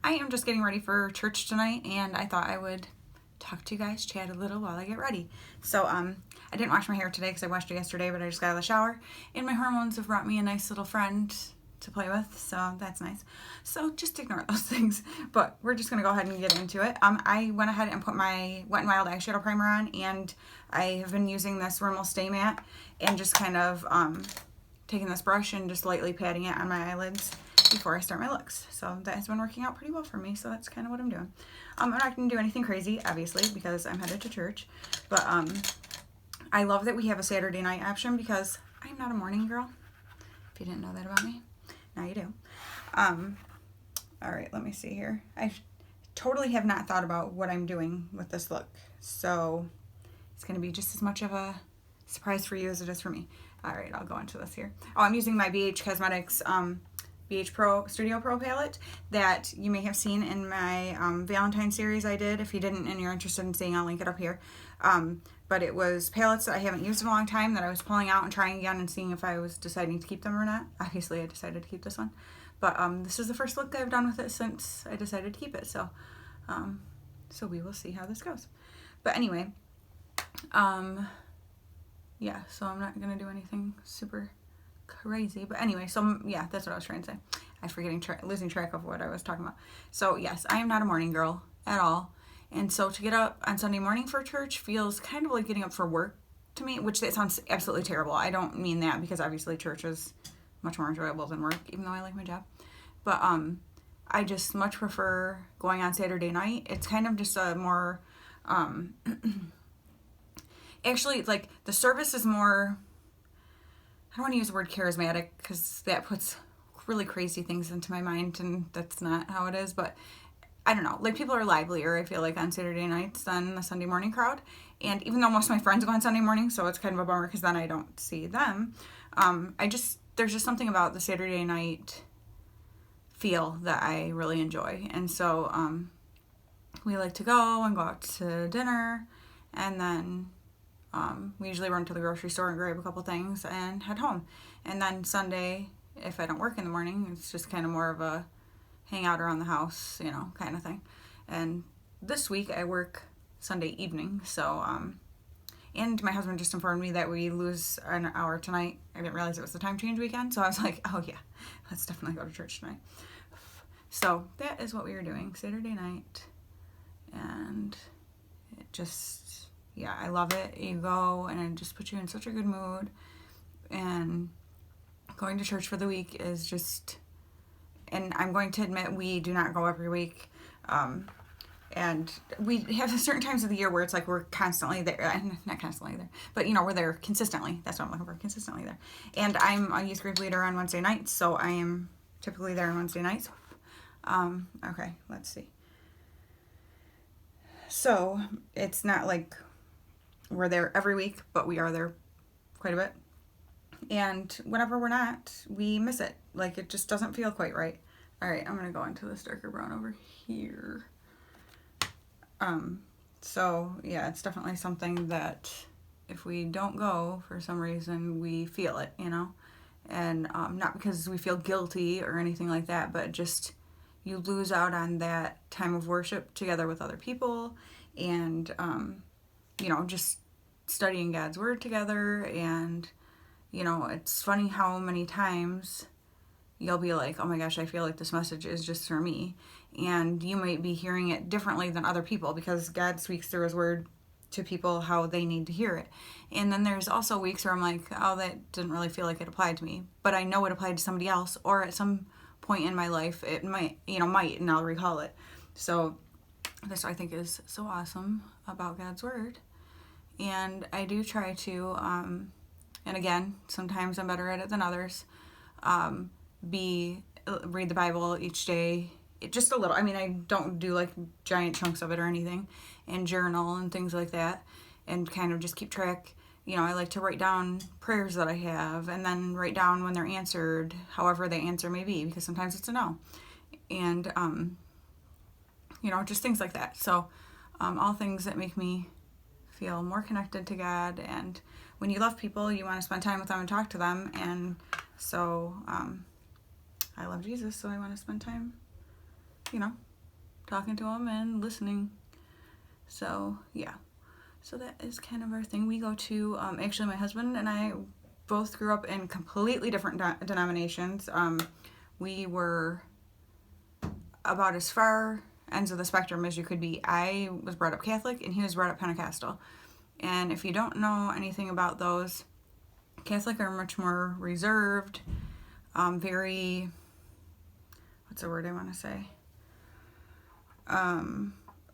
I am just getting ready for church tonight, and I thought I would talk to you guys, chat a little while I get ready. So, I didn't wash my hair today because I washed it yesterday, but I just got out of the shower, and my hormones have brought me a nice little friend to play with, so that's nice. So just ignore those things, but we're just going to go ahead and get into it. I went ahead and put my Wet n Wild eyeshadow primer on, and I have been using this Rimmel Stay Matte and just kind of taking this brush and just lightly patting it on my eyelids before I start my looks. So that has been working out pretty well for me, so that's kind of what I'm doing. I'm not going to do anything crazy, obviously, because I'm headed to church, but I love that we have a Saturday night option because I'm not a morning girl, if you didn't know that about me. Now you do. All right, let me see here. I totally have not thought about what I'm doing with this look, so it's going to be just as much of a surprise for you as it is for me. All right, I'll go into this here. Oh, I'm using my BH Cosmetics BH Pro Studio Pro palette that you may have seen in my Valentine series I did. If you didn't and you're interested in seeing, I'll link it up here. But it was palettes that I haven't used in a long time that I was pulling out and trying again and seeing if I was deciding to keep them or not. Obviously, I decided to keep this one. But this is the first look I've done with it since I decided to keep it. So, so we will see how this goes. But anyway, yeah, so I'm not going to do anything super crazy. But anyway, so yeah, that's what I was trying to say. I'm losing track of what I was talking about. So yes, I am not a morning girl at all. And so to get up on Sunday morning for church feels kind of like getting up for work to me, which that sounds absolutely terrible. I don't mean that because obviously church is much more enjoyable than work, even though I like my job. But I just much prefer going on Saturday night. It's kind of just a more, actually, like the service is more, I don't want to use the word charismatic because that puts really crazy things into my mind and that's not how it is, but I don't know, like people are livelier, I feel like, on Saturday nights than the Sunday morning crowd. And even though most of my friends go on Sunday morning, so it's kind of a bummer because then I don't see them, there's just something about the Saturday night feel that I really enjoy. And so we like to go out to dinner, and then we usually run to the grocery store and grab a couple things and head home. And then Sunday, if I don't work in the morning, it's just kind of more of a hang out around the house, you know, kind of thing. And this week I work Sunday evening, so, and my husband just informed me that we lose an hour tonight. I didn't realize it was the time change weekend, so I was like, oh yeah, let's definitely go to church tonight. So that is what we are doing Saturday night, and it just, yeah, I love it. You go and it just puts you in such a good mood, and going to church for the week is just, and I'm going to admit we do not go every week, and we have certain times of the year where it's like we're constantly there, not constantly there, but you know, we're there consistently. That's what I'm looking for, consistently there. And I'm a youth group leader on Wednesday nights, so I am typically there on Wednesday nights. Okay, let's see. So it's not like we're there every week, but we are there quite a bit. And whenever we're not, we miss it. Like, it just doesn't feel quite right. All right, I'm going to go into this darker brown over here. So, yeah, it's definitely something that if we don't go for some reason, we feel it, you know? And not because we feel guilty or anything like that, but just you lose out on that time of worship together with other people and, you know, just studying God's Word together. And you know, it's funny how many times you'll be like, oh my gosh, I feel like this message is just for me. And you might be hearing it differently than other people because God speaks through His Word to people how they need to hear it. And then there's also weeks where I'm like, oh, that didn't really feel like it applied to me. But I know it applied to somebody else, or at some point in my life, it might, and I'll recall it. So this, I think, is so awesome about God's Word. And I do try to, and again, sometimes I'm better at it than others, read the Bible each day, just a little. I mean, I don't do like giant chunks of it or anything, and journal and things like that, and kind of just keep track. You know, I like to write down prayers that I have, and then write down when they're answered, however the answer may be, because sometimes it's a no. And, you know, just things like that. So, all things that make me feel more connected to God. And when you love people, you want to spend time with them and talk to them. And so I love Jesus, so I want to spend time, you know, talking to them and listening. So, yeah. So that is kind of our thing. We go to, actually my husband and I both grew up in completely different denominations. We were about as far ends of the spectrum as you could be. I was brought up Catholic and he was brought up Pentecostal. And if you don't know anything about those, Catholic are much more reserved, very, what's the word I want to say?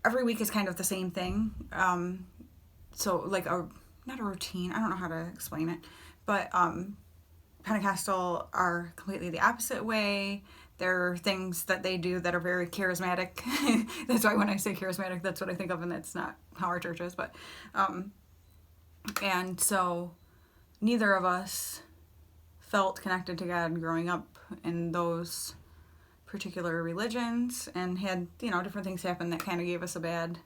Every week is kind of the same thing. So like not a routine, I don't know how to explain it, but Pentecostal are completely the opposite way. There are things that they do that are very charismatic. That's why when I say charismatic, that's what I think of, and that's not how our church is. But and so neither of us felt connected to God growing up in those particular religions, and had, different things happen that kind of gave us a bad,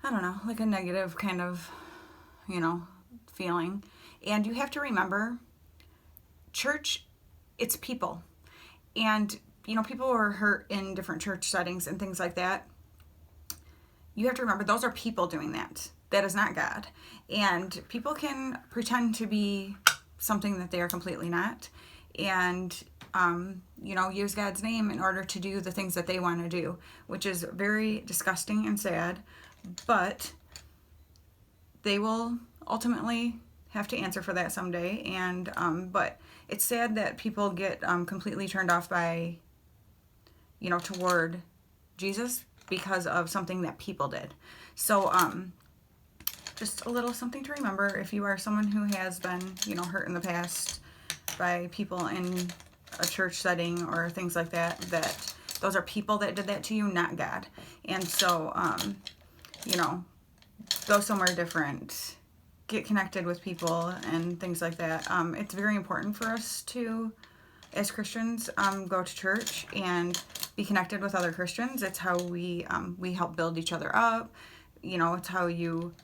I don't know, like a negative kind of, feeling. And you have to remember, church, it's people. And, people are hurt in different church settings and things like that. You have to remember, those are people doing that. That is not God. And people can pretend to be something that they are completely not. And, use God's name in order to do the things that they want to do, which is very disgusting and sad. But they will ultimately have to answer for that someday. And but it's sad that people get completely turned off by, toward Jesus because of something that people did. So just a little something to remember if you are someone who has been, hurt in the past by people in a church setting or things like that, that those are people that did that to you, not God. And so, go somewhere different, get connected with people and things like that. It's very important for us to, as Christians, go to church and be connected with other Christians. It's how we help build each other up. It's how you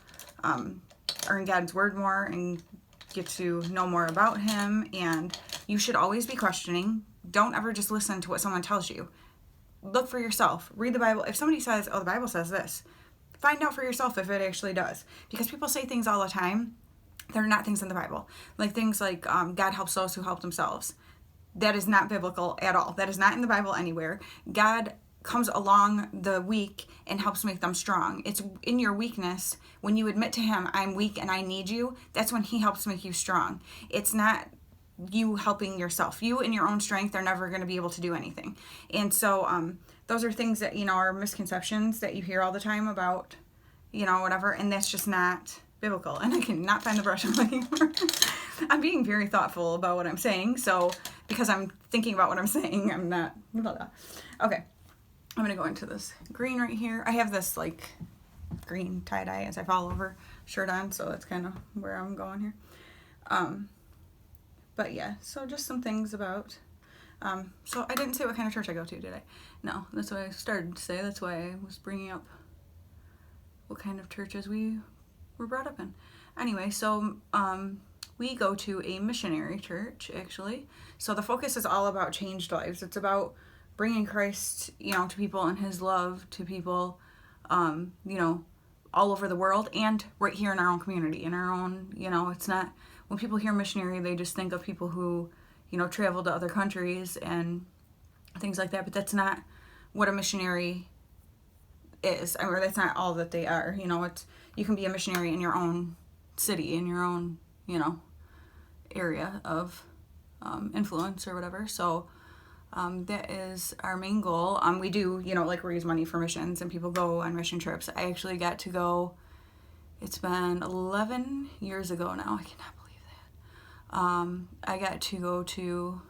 earn God's word more and get to know more about him. And you should always be questioning. Don't ever just listen to what someone tells you. Look for yourself. Read the Bible. If somebody says, oh, the Bible says this, find out for yourself if it actually does. Because people say things all the time that are not things in the Bible. Like things like God helps those who help themselves. That is not biblical at all. That is not in the Bible anywhere. God comes along the weak and helps make them strong. It's in your weakness, when you admit to him, I'm weak and I need you, that's when he helps make you strong. It's not you helping yourself. You in your own strength are never going to be able to do anything. And so those are things that, are misconceptions that you hear all the time about, whatever, and that's just not biblical. And I cannot find the brush I'm looking for. I'm being very thoughtful about what I'm saying, so because I'm thinking about what I'm saying, I'm not, blah, blah. Okay. I'm going to go into this green right here. I have this like green tie-dye as I fall over shirt on, so that's kind of where I'm going here. But yeah, so just some things about, so I didn't say what kind of church I go to, did I? No, that's what I started to say. That's why I was bringing up what kind of churches we were brought up in. Anyway, so we go to a missionary church, actually. So the focus is all about changed lives. It's about bringing Christ, to people and his love to people, all over the world and right here in our own community, in our own, it's not, when people hear missionary, they just think of people who, travel to other countries and things like that, but that's not what a missionary is. I mean, that's not all that they are, it's, you can be a missionary in your own city, in your own, area of influence or whatever. So that is our main goal. We do, raise money for missions and people go on mission trips. I actually got to go, it's been 11 years ago now. I cannot believe that. I got to go to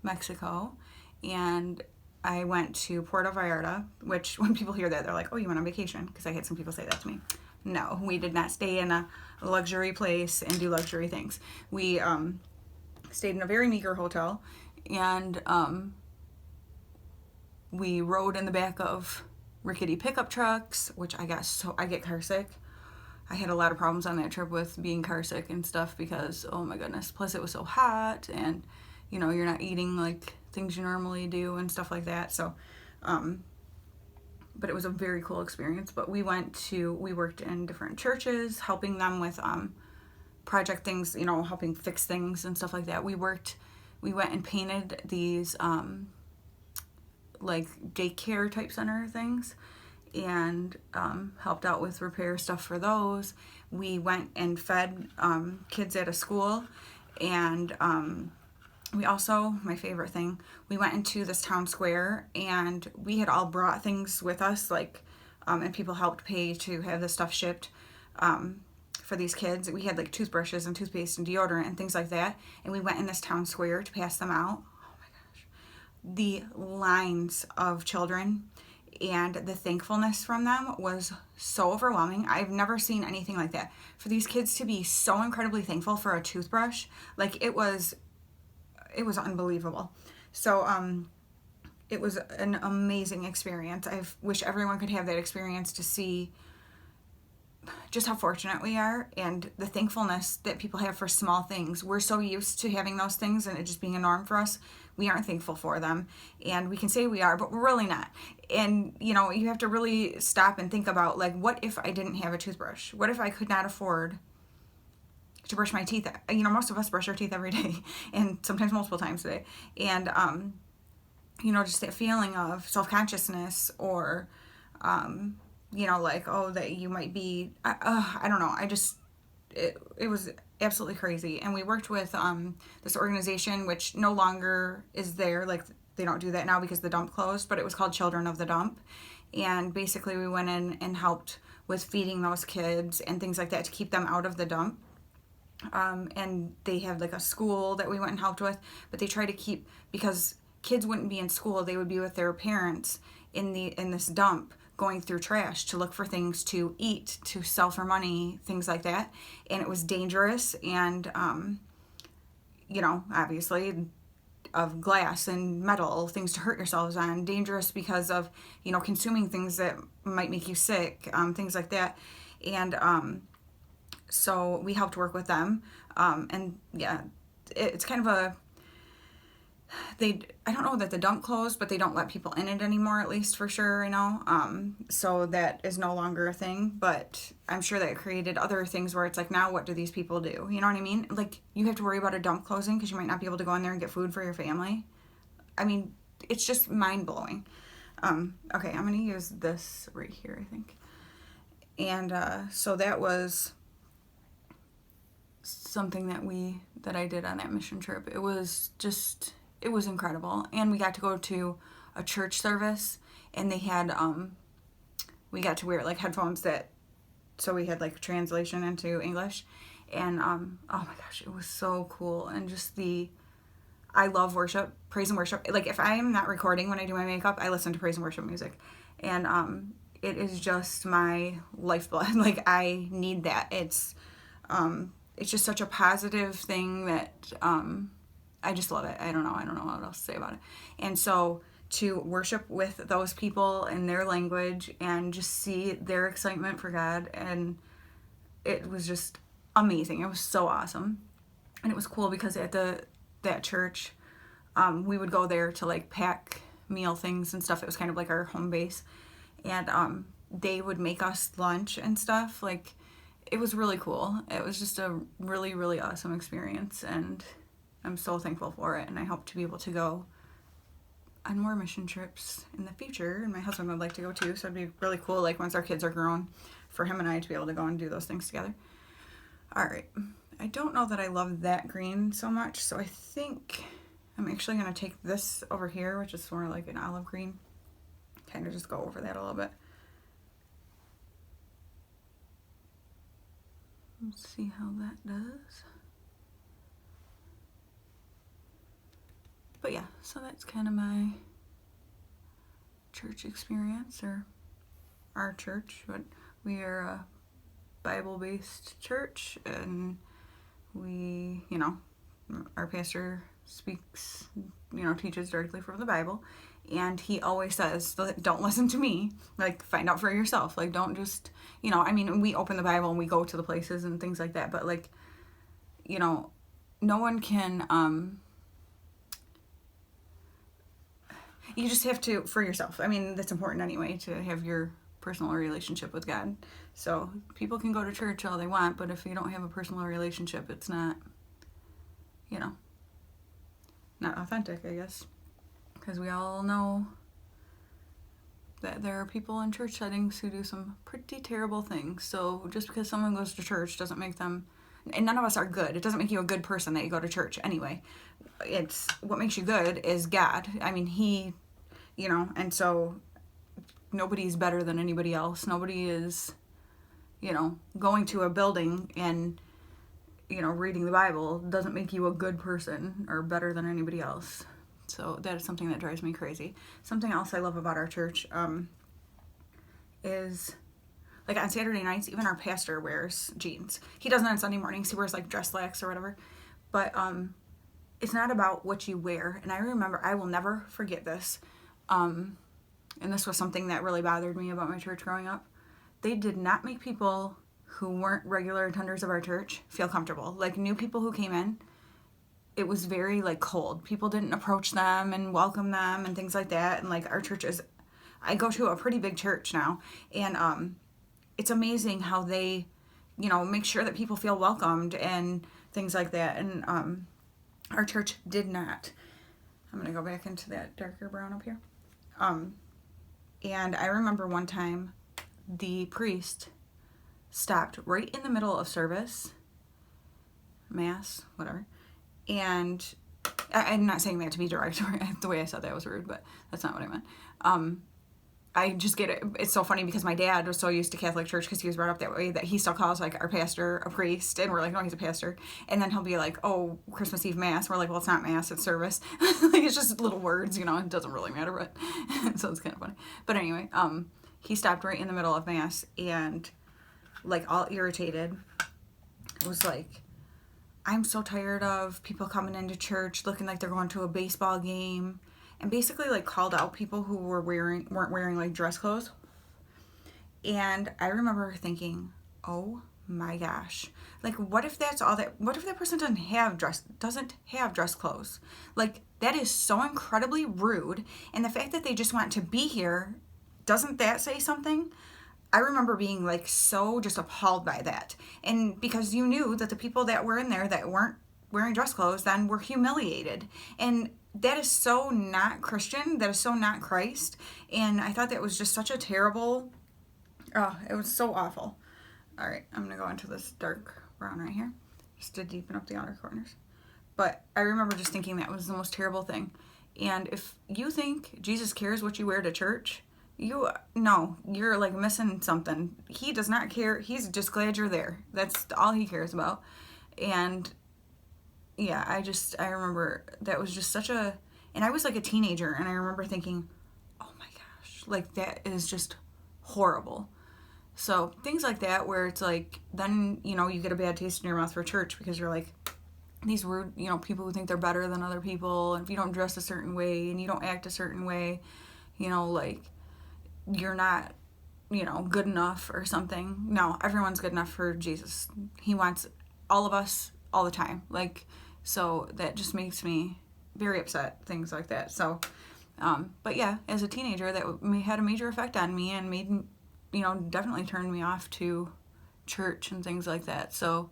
Mexico and I went to Puerto Vallarta, which when people hear that, they're like, oh, you went on vacation? Because I had some people say that to me. No, we did not stay in a luxury place and do luxury things. We stayed in a very meager hotel, and we rode in the back of rickety pickup trucks, which I get car sick. I had a lot of problems on that trip with being car sick and stuff because, oh my goodness, plus it was so hot and, you're not eating like things you normally do and stuff like that. So but it was a very cool experience. But we worked in different churches, helping them with project things, helping fix things and stuff like that. We went and painted these like daycare type center things, and helped out with repair stuff for those. We went and fed kids at a school, and we also, my favorite thing, we went into this town square, and we had all brought things with us, like, and people helped pay to have this stuff shipped for these kids. We had like toothbrushes and toothpaste and deodorant and things like that, and we went in this town square to pass them out. Oh my gosh. The lines of children and the thankfulness from them was so overwhelming. I've never seen anything like that. For these kids to be so incredibly thankful for a toothbrush, like it was unbelievable. So it was an amazing experience. I wish everyone could have that experience to see just how fortunate we are and the thankfulness that people have for small things. We're so used to having those things and it just being a norm for us. We aren't thankful for them, and we can say we are, but we're really not. And you have to really stop and think about, like, what if I didn't have a toothbrush? What if I could not afford to brush my teeth? Most of us brush our teeth every day, and sometimes multiple times a day. And just that feeling of self-consciousness, or like, oh, that you might be, I don't know. It was absolutely crazy. And we worked with this organization, which no longer is there. Like, they don't do that now because the dump closed, but it was called Children of the Dump. And basically we went in and helped with feeding those kids and things like that to keep them out of the dump. And they have like a school that we went and helped with, but they try to keep, because kids wouldn't be in school, they would be with their parents in this dump, going through trash to look for things to eat, to sell for money, things like that. And it was dangerous, and obviously of glass and metal, things to hurt yourselves on, dangerous because of consuming things that might make you sick, things like that. And so we helped work with them, and yeah, it's kind of I don't know that the dump closed, but they don't let people in it anymore, at least for sure, so that is no longer a thing. But I'm sure that it created other things where it's like, now what do these people do? You know what I mean? Like, you have to worry about a dump closing because you might not be able to go in there and get food for your family. I mean, it's just mind-blowing. Okay, I'm going to use this right here, I think. And so that was something that I did on that mission trip. It was incredible. And we got to go to a church service, and they had we got to wear like headphones so we had like translation into English. And oh my gosh, it was so cool. And just I love worship, praise and worship. Like, if I am not recording when I do my makeup, I listen to praise and worship music. And it is just my lifeblood. Like, I need that. It's just such a positive thing that I just love it. I don't know what else to say about it. And so to worship with those people in their language and just see their excitement for God, and it was just amazing. It was so awesome. And it was cool because at that church, we would go there to like pack meal things and stuff. It was kind of like our home base. And they would make us lunch and stuff. Like, it was really cool. It was just a really, really awesome experience, and I'm so thankful for it. And I hope to be able to go on more mission trips in the future. And my husband would like to go too, so it'd be really cool, like, once our kids are grown, for him and I to be able to go and do those things together. All right. I don't know that I love that green so much, so I think I'm actually going to take this over here, which is more like an olive green, kind of just go over that a little bit. Let's see how that does. But yeah, so that's kind of my church experience, or our church. But we are a Bible-based church, and we, our pastor speaks, teaches directly from the Bible. And he always says, don't listen to me, like, find out for yourself. Like, don't just, we open the Bible and we go to the places and things like that. But, like, no one can, You just have to, for yourself. I mean, that's important anyway, to have your personal relationship with God. So people can go to church all they want, but if you don't have a personal relationship, it's not, not authentic, I guess. Because we all know that there are people in church settings who do some pretty terrible things. So just because someone goes to church doesn't make them, and none of us are good. It doesn't make you a good person that you go to church anyway. It's what makes you good is God. I mean, He, and so nobody's better than anybody else. Nobody is, going to a building and, reading the Bible doesn't make you a good person or better than anybody else. So that is something that drives me crazy. Something else I love about our church is, like, on Saturday nights, even our pastor wears jeans. He doesn't on Sunday mornings. He wears, like, dress slacks or whatever. But it's not about what you wear. And I remember, I will never forget this. And this was something that really bothered me about my church growing up. They did not make people who weren't regular attenders of our church feel comfortable. Like, new people who came in, it was very, like, cold. People didn't approach them and welcome them and things like that. And, like, our church is, I go to a pretty big church now, and it's amazing how they, make sure that people feel welcomed and things like that. And our church did not. I'm going to go back into that darker brown up here. And I remember one time the priest stopped right in the middle of service, mass, whatever. And I'm not saying that to be derogatory. The way I said that was rude, but that's not what I meant. I just get it. It's so funny because my dad was so used to Catholic church because he was brought up that way that he still calls, like, our pastor a priest. And we're like, no, he's a pastor. And then he'll be like, oh, Christmas Eve mass. We're like, well, it's not mass, it's service. Like, it's just little words, it doesn't really matter. But so it's kind of funny. But anyway, he stopped right in the middle of mass and, like, all irritated, was like, I'm so tired of people coming into church looking like they're going to a baseball game, and basically, like, called out people who weren't wearing like dress clothes. And I remember thinking, oh my gosh, like, what if that's all that? What if that person doesn't have dress clothes? Like, that is so incredibly rude. And the fact that they just want to be here, doesn't that say something? I remember being, like, so just appalled by that. And because you knew that the people that were in there that weren't wearing dress clothes then were humiliated. And that is so not Christian. That is so not Christ. And I thought that was just such a terrible, it was so awful. All right, I'm going to go into this dark brown right here, just to deepen up the outer corners. But I remember just thinking that was the most terrible thing. And if you think Jesus cares what you wear to church, you're like missing something. He does not care. He's just glad you're there. That's all he cares about. And yeah, I remember that was just and I was like a teenager, and I remember thinking, oh my gosh, like, that is just horrible. So things like that, where it's like, then, you get a bad taste in your mouth for church because you're like, these rude, people who think they're better than other people, and if you don't dress a certain way and you don't act a certain way, like, you're not, good enough or something. No, everyone's good enough for Jesus. He wants all of us all the time. Like, so that just makes me very upset, things like that. So, but yeah, as a teenager, that had a major effect on me and made, definitely turned me off to church and things like that. So,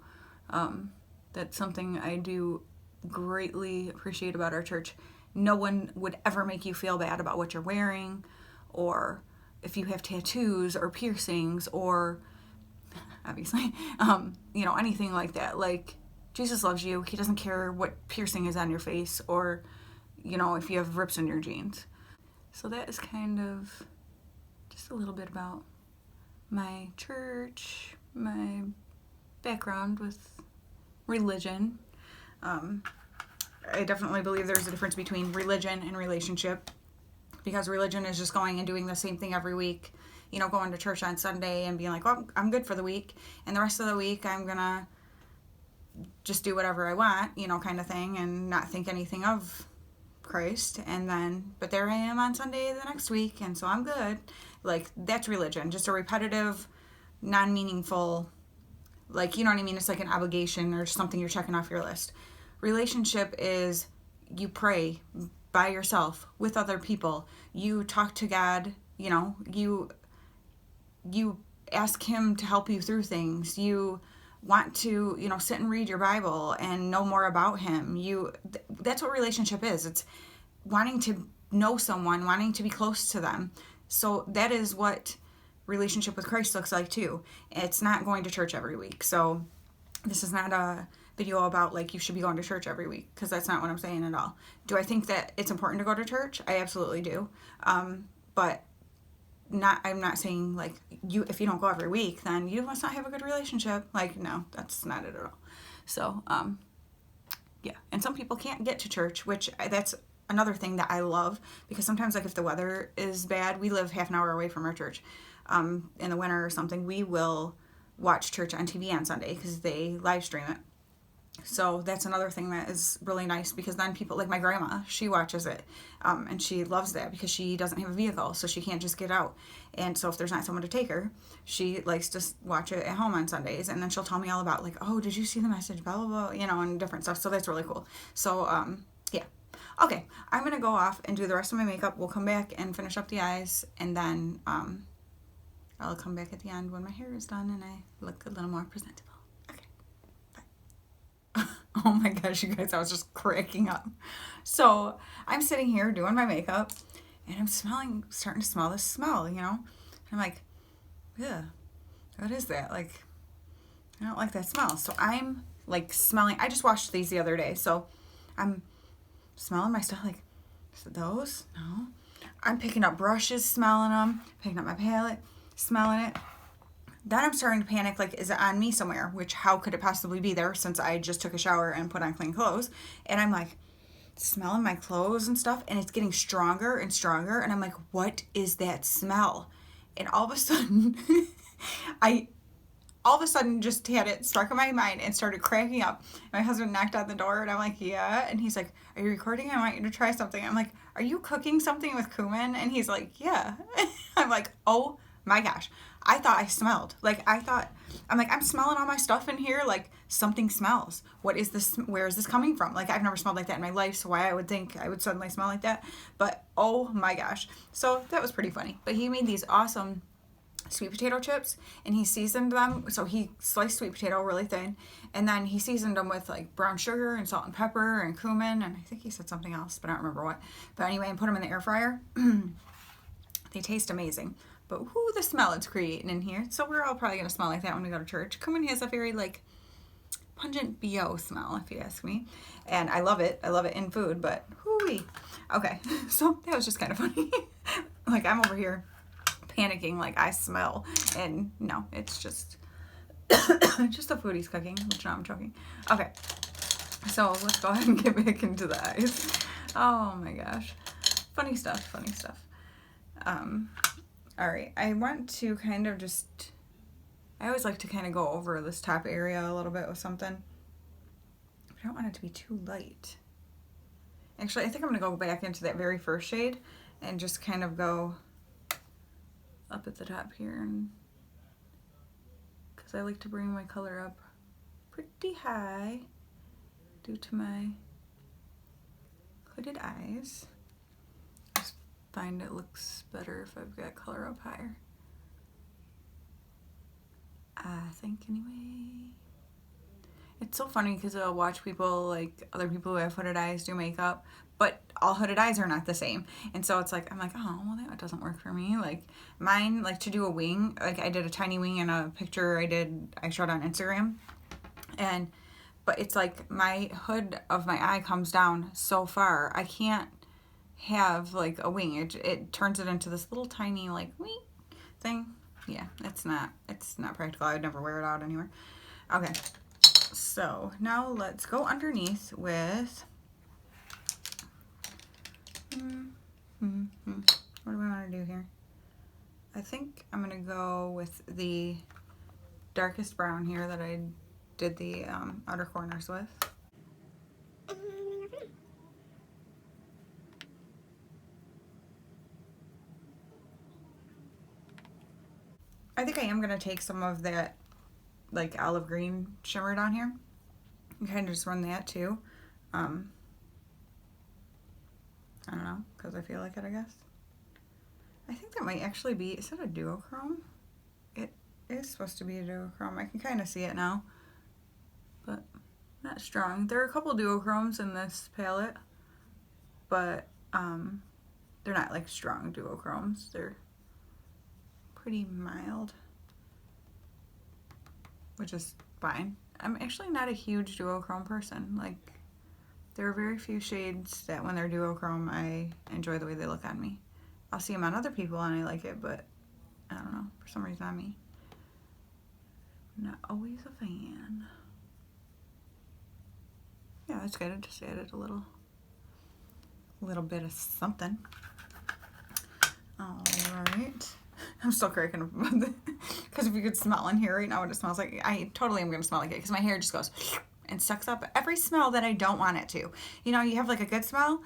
that's something I do greatly appreciate about our church. No one would ever make you feel bad about what you're wearing, or if you have tattoos or piercings, or obviously, anything like that. Like, Jesus loves you. He doesn't care what piercing is on your face, or, if you have rips in your jeans. So that is kind of just a little bit about my church, my background with religion. I definitely believe there's a difference between religion and relationship, because religion is just going and doing the same thing every week, going to church on Sunday and being like, well, I'm good for the week, and the rest of the week I'm gonna just do whatever I want, kind of thing, and not think anything of Christ. And then, but there I am on Sunday the next week, and so I'm good. Like, that's religion, just a repetitive, non-meaningful, like, you know what I mean? It's like an obligation or something you're checking off your list. Relationship is you pray by yourself with other people. You talk to God, you know, you ask him to help you through things. You want to, you know, sit and read your Bible and know more about him. That's what relationship is. It's wanting to know someone, wanting to be close to them. So that is what relationship with Christ looks like too. It's not going to church every week. So this is not a video about like you should be going to church every week, because that's not what I'm saying at all. Do I think that it's important to go to church? I absolutely do. But I'm not saying like if you don't go every week, then you must not have a good relationship. Like, no, that's not it at all. So, yeah. And some people can't get to church, which that's another thing that I love, because sometimes like if the weather is bad, we live half an hour away from our church. In the winter or something, we will watch church on TV on Sunday because they live stream it. So that's another thing that is really nice, because then people, like my grandma, she watches it, and she loves that because she doesn't have a vehicle, so she can't just get out. And so if there's not someone to take her, she likes to watch it at home on Sundays, and then she'll tell me all about like, oh, did you see the message, blah, blah, blah, you know, and different stuff. So that's really cool. So, yeah. Okay, I'm going to go off and do the rest of my makeup. We'll come back and finish up the eyes, and then I'll come back at the end when my hair is done and I look a little more presentable. Oh my gosh, you guys, I was just cracking up. So I'm sitting here doing my makeup, and I'm starting to smell this smell, you know? I'm like, yeah, what is that? Like, I don't like that smell. So I'm like smelling, I just washed these the other day, so I'm smelling my stuff like, is it those? No. I'm picking up brushes, smelling them, picking up my palette, smelling it. Then I'm starting to panic, like, is it on me somewhere? Which, how could it possibly be there, since I just took a shower and put on clean clothes? And I'm like, smelling my clothes and stuff, and it's getting stronger and stronger, and I'm like, what is that smell? And all of a sudden, just had it struck in my mind and started cracking up. My husband knocked on the door, and I'm like, yeah. And he's like, are you recording? I want you to try something. I'm like, are you cooking something with cumin? And he's like, yeah. I'm like, oh my gosh. I thought I smelled. I'm like, I'm smelling all my stuff in here. Like, something smells. What is this? Where is this coming from? Like, I've never smelled like that in my life, so why I would think I would suddenly smell like that. But, oh my gosh. So, that was pretty funny. But he made these awesome sweet potato chips, and he seasoned them. So, he sliced sweet potato really thin, and then he seasoned them with, like, brown sugar and salt and pepper and cumin, and I think he said something else, but I don't remember what. But anyway, and put them in the air fryer. They taste amazing. But whoo, the smell it's creating in here. So we're all probably going to smell like that when we go to church. Cumin has a very, like, pungent BO smell, if you ask me. And I love it. I love it in food, but whoo-wee. Okay, so that was just kind of funny. Like, I'm over here panicking like I smell. And no, it's just just the food he's cooking, which now I'm choking. Okay, so let's go ahead and get back into the eyes. Oh my gosh. Funny stuff, funny stuff. All right, I want to kind of I always like to kind of go over this top area a little bit with something. I don't want it to be too light. Actually, I think I'm going to go back into that very first shade and just kind of go up at the top here, because I like to bring my color up pretty high due to my hooded eyes. Find it looks better if I've got color up higher. I think anyway. It's so funny because I'll watch people, like other people who have hooded eyes, do makeup, but all hooded eyes are not the same. And so it's like, I'm like, oh, well, that doesn't work for me. Like mine, like to do a wing, like I did a tiny wing in a picture I showed on Instagram. But it's like my hood of my eye comes down so far. I can't have like a wing. It turns it into this little tiny like wing thing. Yeah, it's not practical. I would never wear it out anywhere. Okay, so now let's go underneath with what do we want to do here? I think I'm gonna go with the darkest brown here that I did the outer corners with. I think I am going to take some of that like olive green shimmer down here and kind of just run that too. I don't know, because I feel like it, I guess. I think that might actually be, is it a duochrome? It is supposed to be a duochrome. I can kind of see it now, but not strong. There are a couple duochromes in this palette, but they're not like strong duochromes. They're pretty mild, which is fine. I'm actually not a huge duochrome person. Like, there are very few shades that when they're duochrome, I enjoy the way they look on me. I'll see them on other people and I like it, but I don't know, for some reason on me, I'm not always a fan. Yeah, that's good. I just added a little bit of something. All right. I'm still cracking up about this, because if you could smell in here right now what it smells like, I totally am going to smell like it, because my hair just goes and sucks up every smell that I don't want it to. You know, you have like a good smell,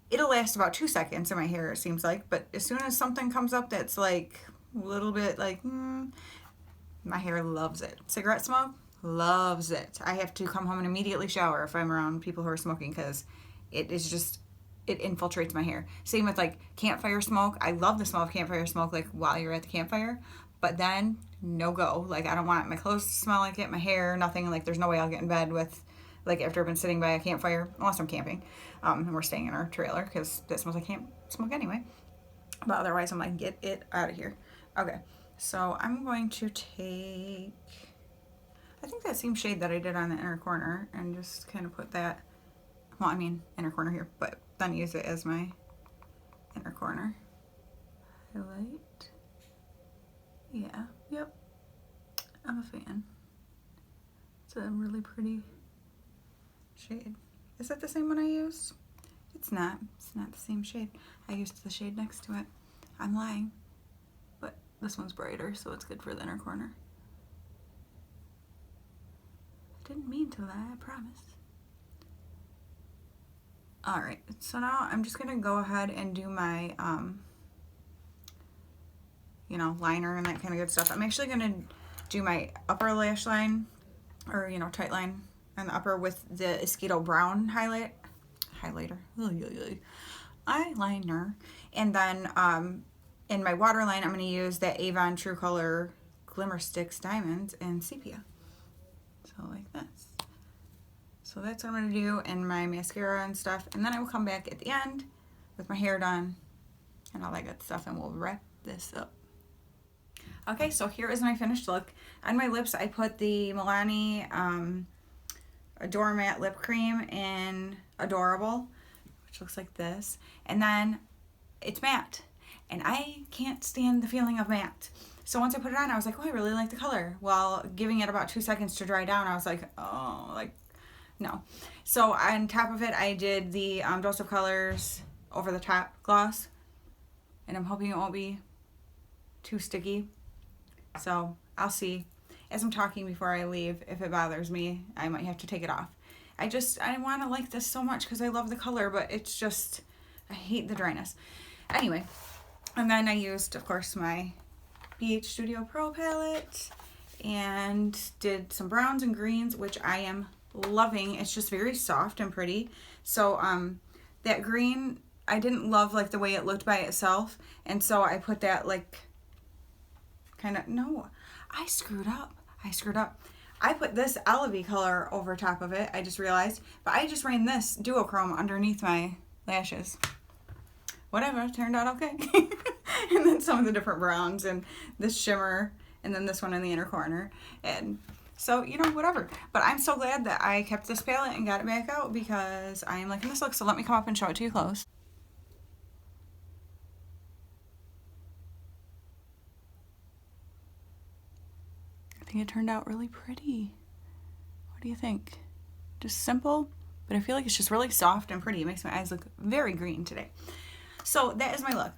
it'll last about 2 seconds in my hair, it seems like, but as soon as something comes up that's like a little bit like, my hair loves it. Cigarette smoke, loves it. I have to come home and immediately shower if I'm around people who are smoking, because it is just, it infiltrates my hair. Same with like campfire smoke. I love the smell of campfire smoke like while you're at the campfire, but then no go. Like, I don't want my clothes to smell like it, my hair, nothing. Like, there's no way I'll get in bed with, like, after I've been sitting by a campfire, unless I'm camping, and we're staying in our trailer, because that smells like camp smoke anyway. But otherwise, I'm like, get it out of here. Okay, so I'm going to take, I think that same shade that I did on the inner corner, and just kind of put that, well, I mean inner corner here, but then use it as my inner corner highlight. Yeah, yep, I'm a fan. It's a really pretty shade. Is that the same one I used? It's not the same shade. I used the shade next to it. I'm lying, but this one's brighter, so it's good for the inner corner. I didn't mean to lie, I promise. Alright, so now I'm just going to go ahead and do my, you know, liner and that kind of good stuff. I'm actually going to do my upper lash line, or, you know, tight line on the upper with the Esquito Brown eyeliner. And then in my waterline, I'm going to use that Avon True Color Glimmer Sticks Diamonds in Sepia. So like this. So that's what I'm going to do in my mascara and stuff. And then I will come back at the end with my hair done and all that good stuff, and we'll wrap this up. Okay, so here is my finished look. On my lips, I put the Milani Adore Matte Lip Cream in Adorable, which looks like this. And then it's matte. And I can't stand the feeling of matte. So once I put it on, I was like, oh, I really like the color. Well, giving it about 2 seconds to dry down, I was like, oh, like, no. So on top of it, I did the Dose of Colors Over the Top gloss. And I'm hoping it won't be too sticky. So I'll see. As I'm talking before I leave, if it bothers me, I might have to take it off. I want to like this so much because I love the color, but it's just, I hate the dryness. Anyway, and then I used, of course, my BH Studio Pro palette and did some browns and greens, which I am loving. It's just very soft and pretty. So that green, I didn't love like the way it looked by itself, and so I put that like kind of, no, I screwed up. I put this Olivey color over top of it, I just realized, but I just ran this duochrome underneath my lashes. Whatever, turned out okay. And then some of the different browns and this shimmer, and then this one in the inner corner. And so, you know, whatever. But I'm so glad that I kept this palette and got it back out, because I am liking this look. So let me come up and show it to you close. I think it turned out really pretty. What do you think? Just simple, but I feel like it's just really soft and pretty. It makes my eyes look very green today. So that is my look.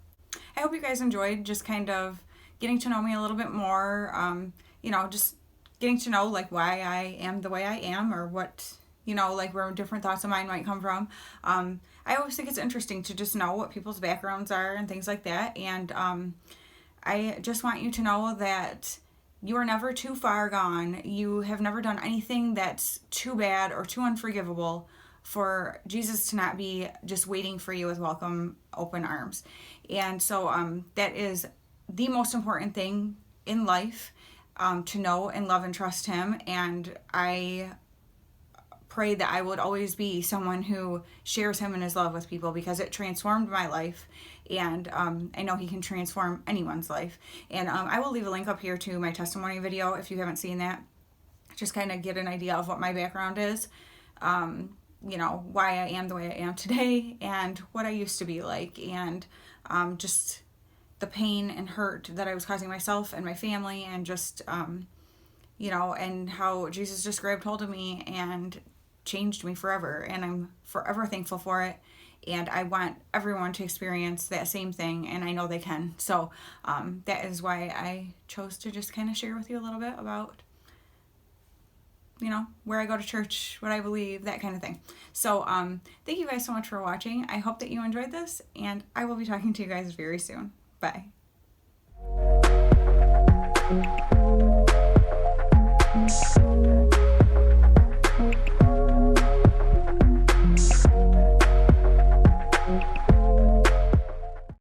I hope you guys enjoyed just kind of getting to know me a little bit more. You know, just getting to know like why I am the way I am, or what, you know, like where different thoughts of mine might come from. I always think it's interesting to just know what people's backgrounds are and things like that. And I just want you to know that you are never too far gone. You have never done anything that's too bad or too unforgivable for Jesus to not be just waiting for you with welcome, open arms. And so that is the most important thing in life, to know and love and trust him. And I pray that I would always be someone who shares him and his love with people, because it transformed my life. And I know he can transform anyone's life. And I will leave a link up here to my testimony video if you haven't seen that. Just kind of get an idea of what my background is, why I am the way I am today, and what I used to be like, and just the pain and hurt that I was causing myself and my family, and just, and how Jesus just grabbed hold of me and changed me forever. And I'm forever thankful for it. And I want everyone to experience that same thing, and I know they can. So that is why I chose to just kind of share with you a little bit about, where I go to church, what I believe, that kind of thing. So thank you guys so much for watching. I hope that you enjoyed this, and I will be talking to you guys very soon. Bye.